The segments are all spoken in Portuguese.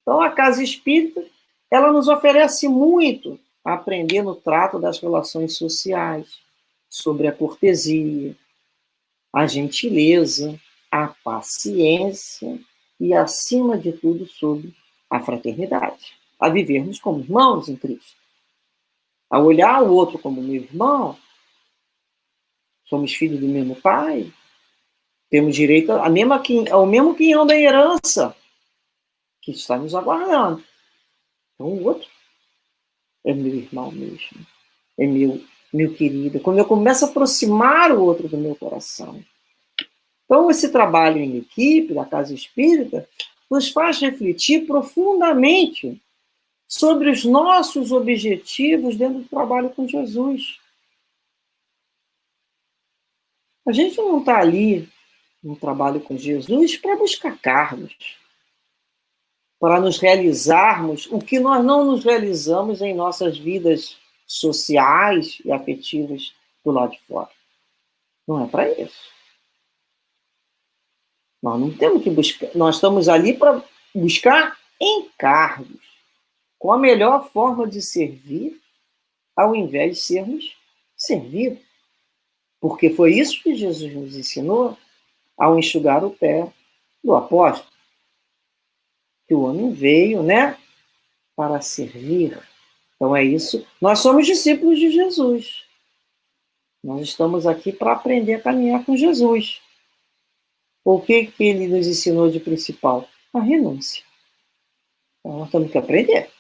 Então, a casa espírita, ela nos oferece muito a aprender no trato das relações sociais, sobre a cortesia, a gentileza, a paciência e, acima de tudo, sobre a fraternidade, a vivermos como irmãos em Cristo. A olhar o outro como meu irmão, somos filhos do mesmo pai, temos direito ao mesmo quinhão da herança que está nos aguardando. Então, o outro é meu irmão mesmo, é meu querido. Quando eu começo a aproximar o outro do meu coração. Então, esse trabalho em equipe da Casa Espírita nos faz refletir profundamente sobre os nossos objetivos dentro do trabalho com Jesus. A gente não está ali no trabalho com Jesus para buscar cargos, para nos realizarmos o que nós não nos realizamos em nossas vidas sociais e afetivas do lado de fora. Não é para isso. Nós não temos que buscar, nós estamos ali para buscar encargos, com a melhor forma de servir, ao invés de sermos servidos. Porque foi isso que Jesus nos ensinou ao enxugar o pé do apóstolo. Que o homem veio, né, para servir. Então é isso. Nós somos discípulos de Jesus. Nós estamos aqui para aprender a caminhar com Jesus. O que ele nos ensinou de principal? A renúncia. Então nós temos que aprender.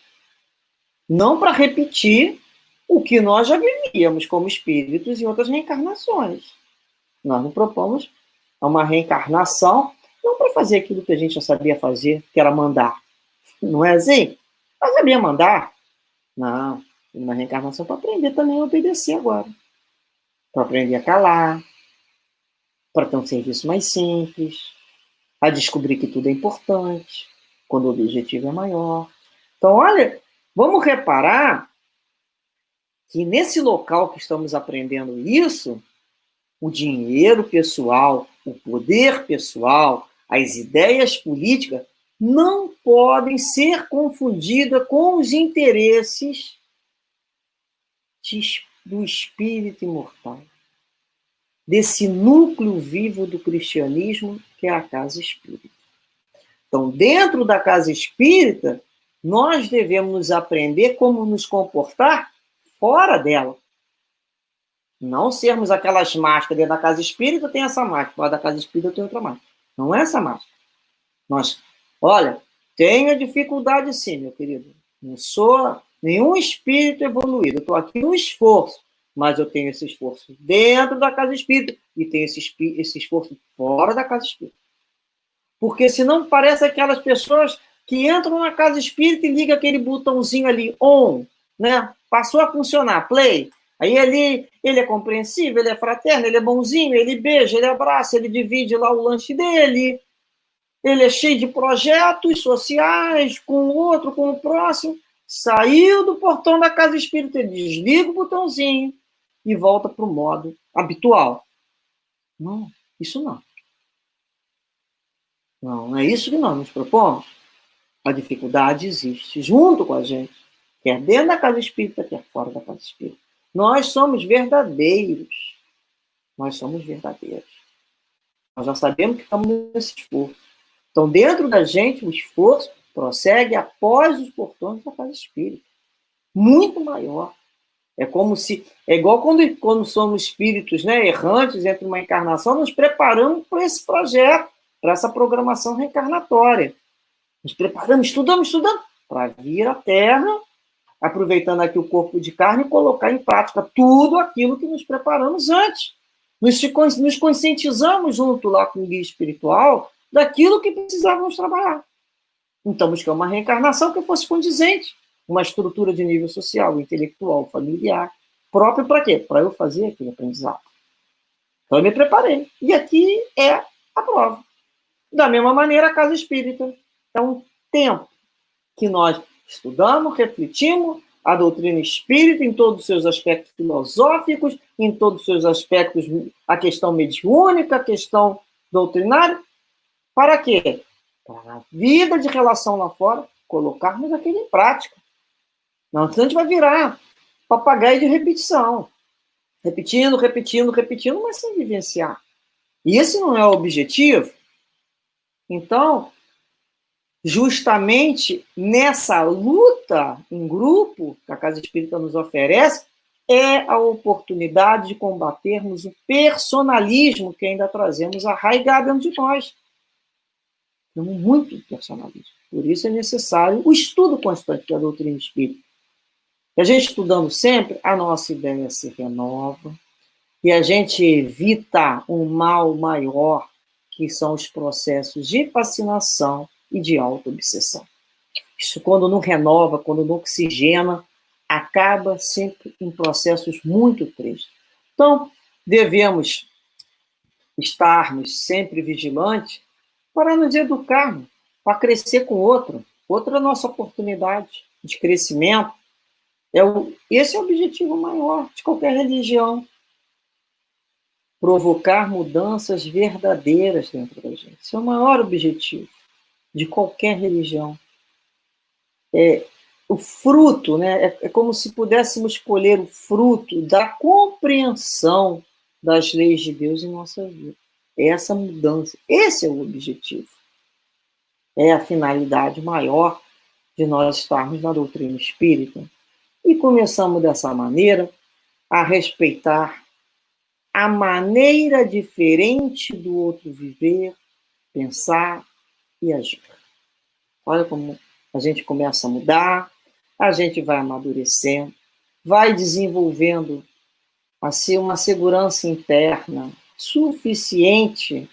Não para repetir o que nós já vivíamos como espíritos em outras reencarnações. Nós não propomos uma reencarnação não para fazer aquilo que a gente já sabia fazer, que era mandar. Não é assim? Eu sabia mandar. Não. Uma reencarnação para aprender também a obedecer agora. Para aprender a calar. Para ter um serviço mais simples. A descobrir que tudo é importante. Quando o objetivo é maior. Então, olha, vamos reparar que nesse local que estamos aprendendo isso, o dinheiro pessoal, o poder pessoal, as ideias políticas não podem ser confundidas com os interesses do espírito imortal, desse núcleo vivo do cristianismo que é a casa espírita. Então, dentro da casa espírita, nós devemos aprender como nos comportar fora dela. Não sermos aquelas máscaras. Dentro da casa espírita tem essa máscara, fora da casa espírita tem outra máscara. Não é essa máscara. Olha, tenho dificuldade sim, meu querido. Não sou nenhum espírito evoluído. Eu estou aqui no esforço, mas eu tenho esse esforço dentro da casa espírita e tenho esse esforço fora da casa espírita. Porque senão parece aquelas pessoas que entram na casa espírita e ligam aquele botãozinho ali, on, né? Passou a funcionar, play. Aí ele é compreensível, ele é fraterno, ele é bonzinho, ele beija, ele abraça, ele divide lá o lanche dele, ele é cheio de projetos sociais com o outro, com o próximo. Saiu do portão da casa espírita, ele desliga o botãozinho e volta para o modo habitual. Não, isso não. Não é isso que nós nos propomos. A dificuldade existe junto com a gente, quer dentro da casa espírita, quer fora da casa espírita. Nós somos verdadeiros. Nós somos verdadeiros. Nós já sabemos que estamos nesse esforço. Então, dentro da gente, o esforço prossegue após os portões da casa espírita. Muito maior. É igual quando somos espíritos, né, errantes entre uma encarnação, nos preparamos para esse projeto, para essa programação reencarnatória. Nos preparamos, estudamos, para vir à Terra, aproveitando aqui o corpo de carne e colocar em prática tudo aquilo que nos preparamos antes. Nos conscientizamos junto lá com o guia espiritual daquilo que precisávamos trabalhar. Então, buscamos uma reencarnação que fosse condizente, uma estrutura de nível social, intelectual, familiar, próprio para quê? Para eu fazer aquele aprendizado. Então, eu me preparei. E aqui é a prova. Da mesma maneira, a casa espírita é um tempo que nós estudamos, refletimos a doutrina espírita em todos os seus aspectos filosóficos, em todos os seus aspectos, a questão mediúnica, a questão doutrinária. Para quê? Para a vida de relação lá fora, colocarmos aquilo em prática. Não, senão a gente vai virar papagaio de repetição. Repetindo, repetindo, repetindo, mas sem vivenciar. E esse não é o objetivo. Então, justamente nessa luta em grupo que a Casa Espírita nos oferece, é a oportunidade de combatermos o personalismo que ainda trazemos arraigado dentro de nós. Temos muito personalismo. Por isso é necessário o estudo constante da doutrina espírita. E a gente estudando sempre, a nossa ideia se renova e a gente evita um mal maior, que são os processos de fascinação e de auto-obsessão. Isso, quando não renova, quando não oxigena, acaba sempre em processos muito tristes. Então, devemos estarmos sempre vigilantes para nos educarmos, para crescer com o outro. Outra é a nossa oportunidade de crescimento. Esse é o objetivo maior de qualquer religião. Provocar mudanças verdadeiras dentro da gente. Esse é o maior objetivo de qualquer religião. O fruto, né? É como se pudéssemos escolher o fruto da compreensão das leis de Deus em nossa vida. É essa mudança. Esse é o objetivo. É a finalidade maior de nós estarmos na doutrina espírita. E começamos dessa maneira a respeitar a maneira diferente do outro viver, pensar e agir. Olha como a gente começa a mudar, a gente vai amadurecendo, vai desenvolvendo assim, uma segurança interna suficiente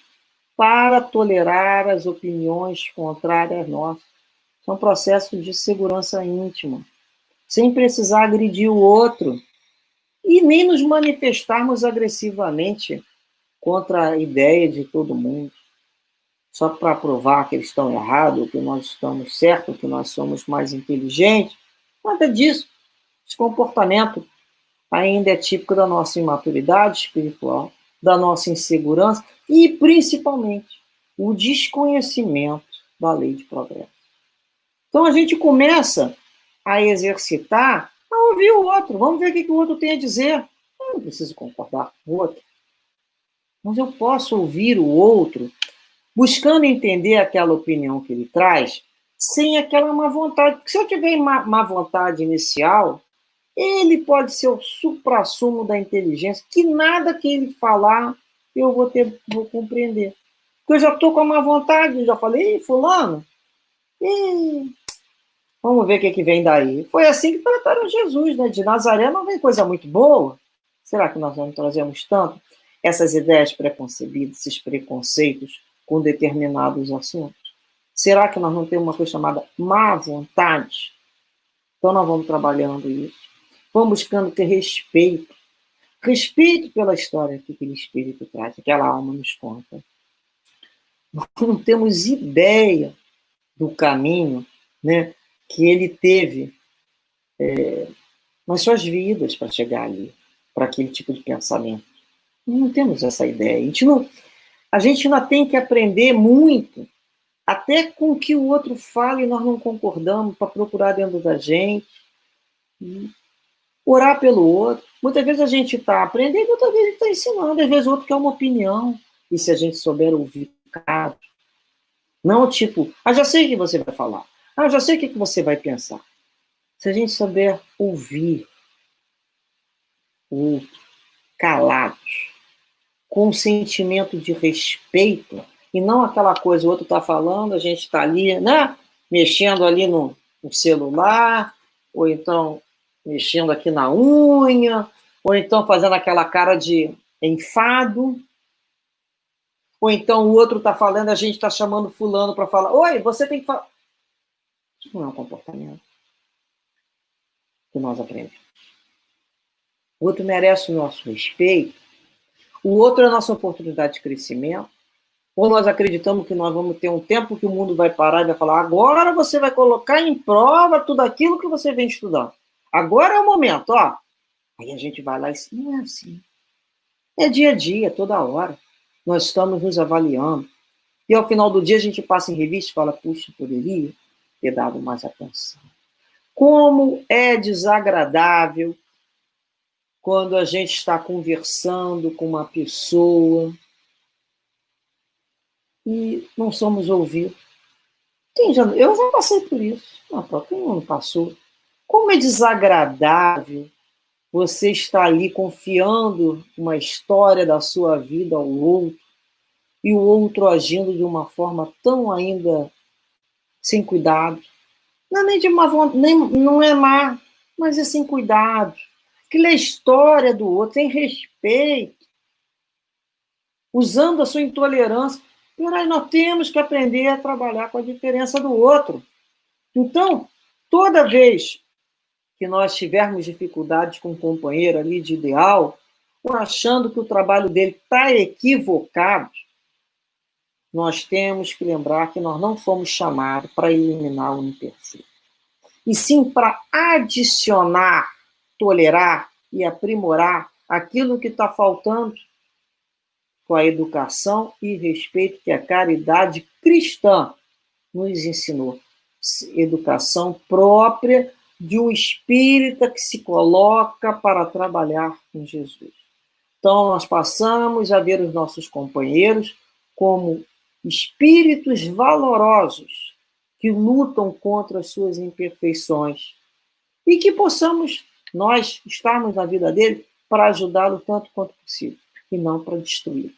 para tolerar as opiniões contrárias nossas. São processos de segurança íntima, sem precisar agredir o outro e nem nos manifestarmos agressivamente contra a ideia de todo mundo, só para provar que eles estão errados, que nós estamos certos, que nós somos mais inteligentes. Nada disso. Esse comportamento ainda é típico da nossa imaturidade espiritual, da nossa insegurança e, principalmente, o desconhecimento da lei de progresso. Então, a gente começa a exercitar, a ouvir o outro. Vamos ver o que o outro tem a dizer. Eu não preciso concordar com o outro, mas eu posso ouvir o outro buscando entender aquela opinião que ele traz sem aquela má vontade. Porque se eu tiver má vontade inicial, ele pode ser o suprassumo da inteligência, que nada que ele falar eu vou compreender. Porque eu já estou com a má vontade, eu já falei, fulano, vamos ver o que vem daí. Foi assim que trataram Jesus, né? De Nazaré não vem coisa muito boa. Será que nós não trazemos tanto essas ideias preconcebidas, esses preconceitos com determinados assuntos? Será que nós não temos uma coisa chamada má vontade? Então nós vamos trabalhando isso. Vamos buscando ter respeito. Respeito pela história que aquele espírito traz, que aquela alma nos conta. Nós não temos ideia do caminho, né, que ele teve nas suas vidas para chegar ali, para aquele tipo de pensamento. Não temos essa ideia. A gente ainda tem que aprender muito, até com o que o outro fala e nós não concordamos, para procurar dentro da gente, orar pelo outro. Muitas vezes a gente está aprendendo, outras vezes a gente está ensinando, às vezes o outro quer uma opinião, e se a gente souber ouvir, cara, não tipo, já sei o que você vai falar, já sei o que você vai pensar. Se a gente souber ouvir o outro, calados, com um sentimento de respeito, e não aquela coisa, o outro está falando, a gente está ali, né, mexendo ali no celular, ou então mexendo aqui na unha, ou então fazendo aquela cara de enfado, ou então o outro está falando, a gente está chamando fulano para falar, oi, você tem que falar. Isso não é um comportamento que nós aprendemos. O outro merece o nosso respeito, o outro é a nossa oportunidade de crescimento, ou nós acreditamos que nós vamos ter um tempo que o mundo vai parar e vai falar, agora você vai colocar em prova tudo aquilo que você vem estudando. Agora é o momento, ó. Aí a gente vai lá e diz, não é assim. É dia a dia, toda hora. Nós estamos nos avaliando. E ao final do dia a gente passa em revista e fala, puxa, poderia ter dado mais atenção. Como é desagradável quando a gente está conversando com uma pessoa e não somos ouvidos. Eu já passei por isso. Quem não passou? Como é desagradável você estar ali confiando uma história da sua vida ao outro e o outro agindo de uma forma tão ainda sem cuidado. Não é nem de uma vontade, não é má, mas é sem cuidado. Que lê a história do outro, sem respeito, usando a sua intolerância. Peraí, nós temos que aprender a trabalhar com a diferença do outro. Então, toda vez que nós tivermos dificuldades com um companheiro ali de ideal, ou achando que o trabalho dele está equivocado, nós temos que lembrar que nós não fomos chamados para eliminar o imperfeito, e sim para adicionar, tolerar e aprimorar aquilo que está faltando com a educação e respeito que a caridade cristã nos ensinou. Educação própria de um espírita que se coloca para trabalhar com Jesus. Então, nós passamos a ver os nossos companheiros como espíritos valorosos que lutam contra as suas imperfeições e que possamos, nós, estarmos na vida dele para ajudá-lo tanto quanto possível e não para destruí-lo.